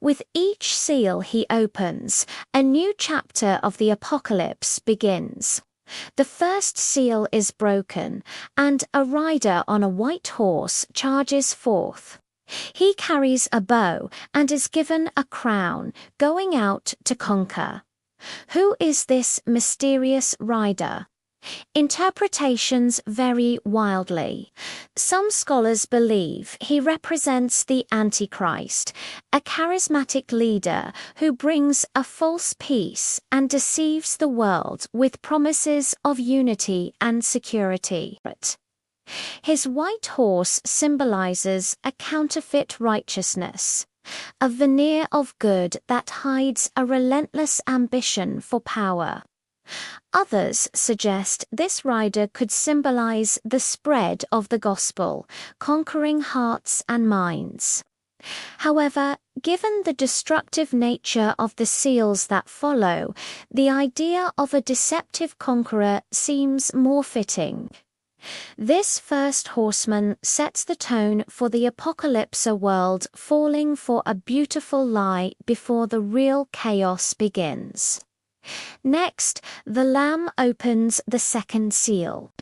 With each seal he opens, a new chapter of the apocalypse begins. The first seal is broken, and a rider on a white horse charges forth. He carries a bow and is given a crown, going out to conquer. Who is this mysterious rider? Interpretations vary wildly. Some scholars believe he represents the Antichrist, a charismatic leader who brings a false peace and deceives the world with promises of unity and security. His white horse symbolizes a counterfeit righteousness, a veneer of good that hides a relentless ambition for power. Others suggest this rider could symbolize the spread of the gospel, conquering hearts and minds. However, given the destructive nature of the seals that follow, the idea of a deceptive conqueror seems more fitting. This first horseman sets the tone for the apocalypse, a world falling for a beautiful lie before the real chaos begins. Next, the Lamb opens the second seal.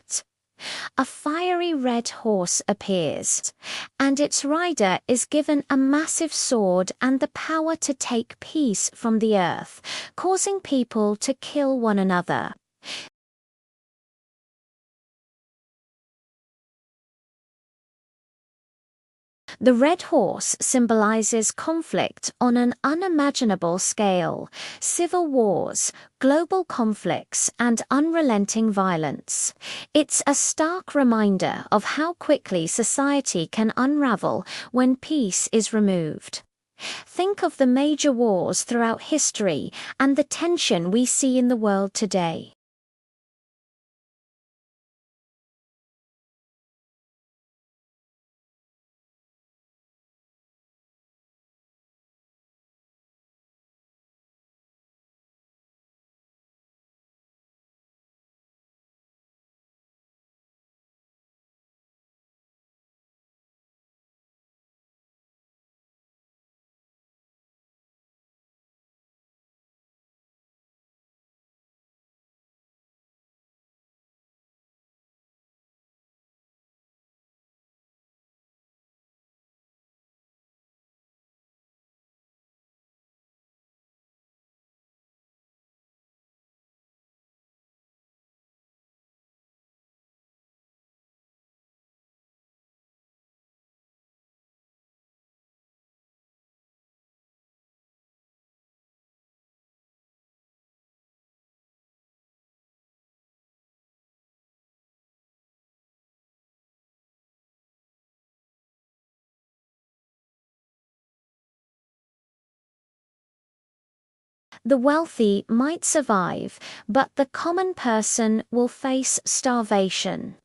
A fiery red horse appears, and its rider is given a massive sword and the power to take peace from the earth, causing people to kill one another. The red horse symbolizes conflict on an unimaginable scale, civil wars, global conflicts, and unrelenting violence. It's a stark reminder of how quickly society can unravel when peace is removed. Think of the major wars throughout history and the tension we see in the world today. The wealthy might survive, but the common person will face starvation.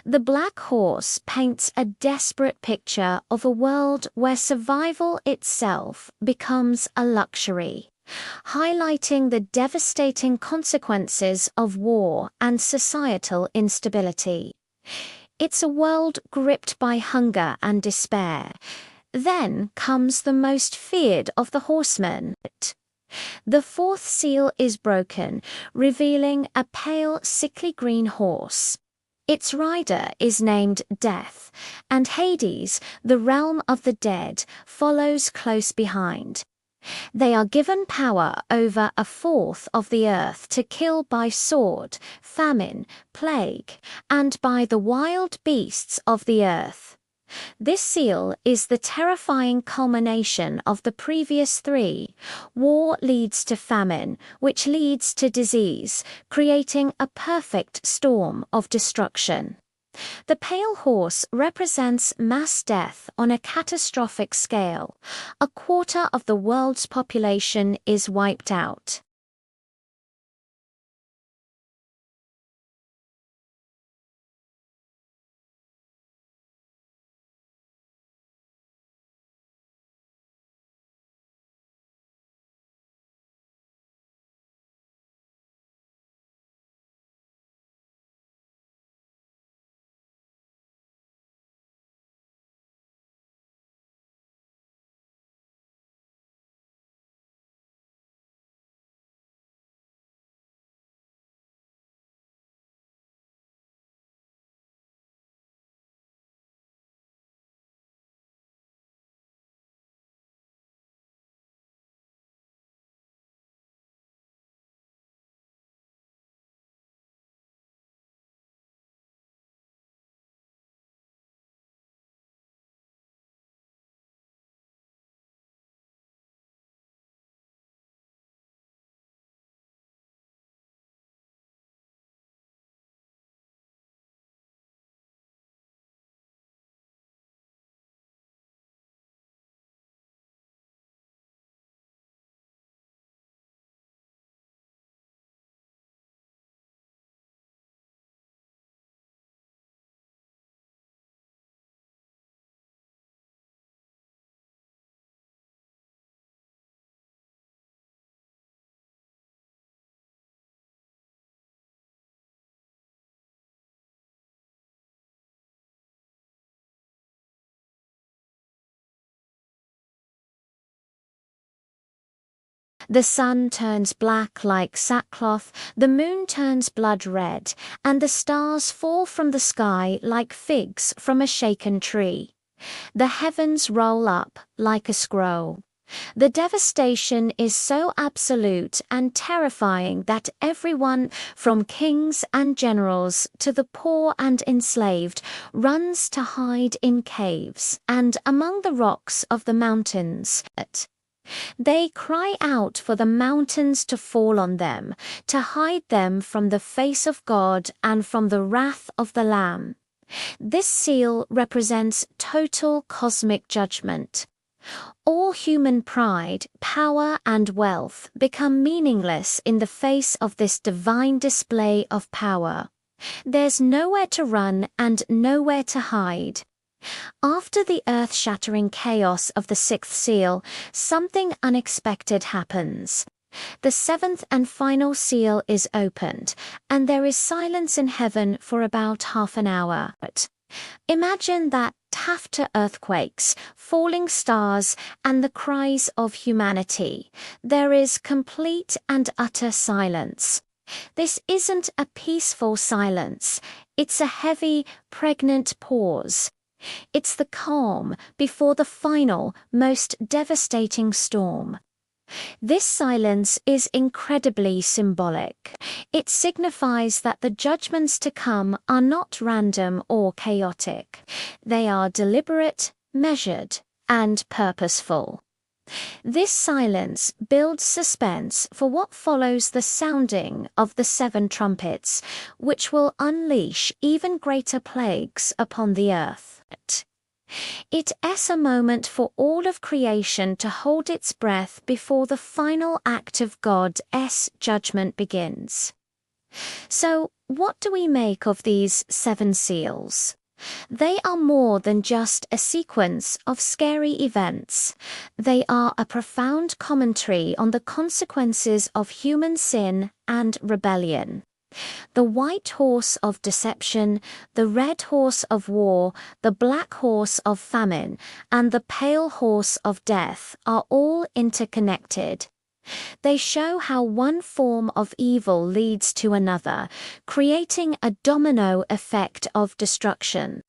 The Black Horse paints a desperate picture of a world where survival itself becomes a luxury, highlighting the devastating consequences of war and societal instability. It's a world gripped by hunger and despair. Then comes the most feared of the horsemen. The fourth seal is broken, revealing a pale, sickly green horse. Its rider is named Death, and Hades, the realm of the dead, follows close behind. They are given power over a fourth of the earth to kill by sword, famine, plague, and by the wild beasts of the earth. This seal is the terrifying culmination of the previous three. War leads to famine, which leads to disease, creating a perfect storm of destruction. The pale horse represents mass death on a catastrophic scale. A quarter of the world's population is wiped out. The sun turns black like sackcloth, the moon turns blood red, and the stars fall from the sky like figs from a shaken tree. The heavens roll up like a scroll. The devastation is so absolute and terrifying that everyone, from kings and generals to the poor and enslaved, runs to hide in caves and among the rocks of the mountains. They cry out for the mountains to fall on them, to hide them from the face of God and from the wrath of the Lamb. This seal represents total cosmic judgment. All human pride, power, and wealth become meaningless in the face of this divine display of power. There's nowhere to run and nowhere to hide. After the earth-shattering chaos of the sixth seal, something unexpected happens. The seventh and final seal is opened, and there is silence in heaven for about half an hour. Imagine that after earthquakes, falling stars, and the cries of humanity, there is complete and utter silence. This isn't a peaceful silence. It's a heavy, pregnant pause. It's the calm before the final, most devastating storm. This silence is incredibly symbolic. It signifies that the judgments to come are not random or chaotic. They are deliberate, measured, and purposeful. This silence builds suspense for what follows the sounding of the 7 trumpets, which will unleash even greater plagues upon the earth. It is a moment for all of creation to hold its breath before the final act of God's judgment begins. So, what do we make of these 7 seals? They are more than just a sequence of scary events. They are a profound commentary on the consequences of human sin and rebellion. The white horse of deception, the red horse of war, the black horse of famine, and the pale horse of death are all interconnected. They show how one form of evil leads to another, creating a domino effect of destruction.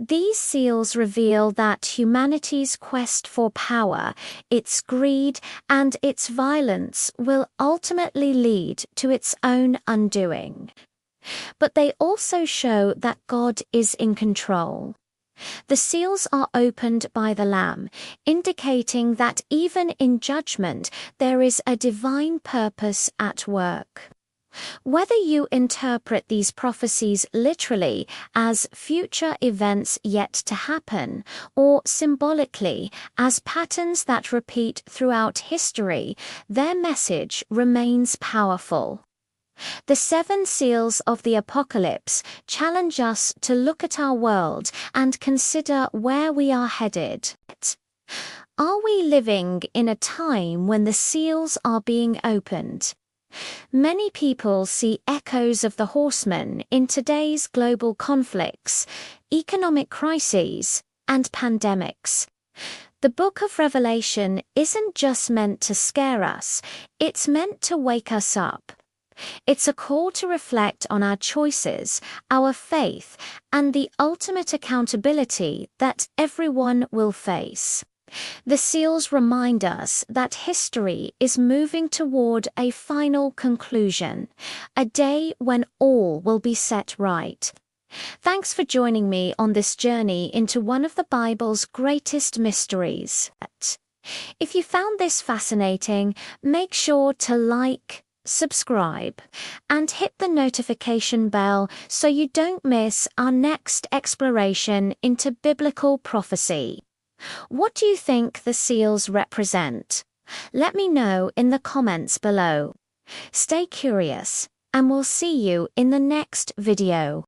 These seals reveal that humanity's quest for power, its greed, and its violence will ultimately lead to its own undoing. But they also show that God is in control. The seals are opened by the Lamb, indicating that even in judgment there is a divine purpose at work. Whether you interpret these prophecies literally as future events yet to happen, or symbolically as patterns that repeat throughout history, their message remains powerful. The 7 seals of the Apocalypse challenge us to look at our world and consider where we are headed. Are we living in a time when the seals are being opened? Many people see echoes of the horsemen in today's global conflicts, economic crises, and pandemics. The book of Revelation isn't just meant to scare us, it's meant to wake us up. It's a call to reflect on our choices, our faith, and the ultimate accountability that everyone will face. The seals remind us that history is moving toward a final conclusion, a day when all will be set right. Thanks for joining me on this journey into one of the Bible's greatest mysteries. If you found this fascinating, make sure to like, subscribe, and hit the notification bell so you don't miss our next exploration into biblical prophecy. What do you think the seals represent? Let me know in the comments below. Stay curious, and we'll see you in the next video.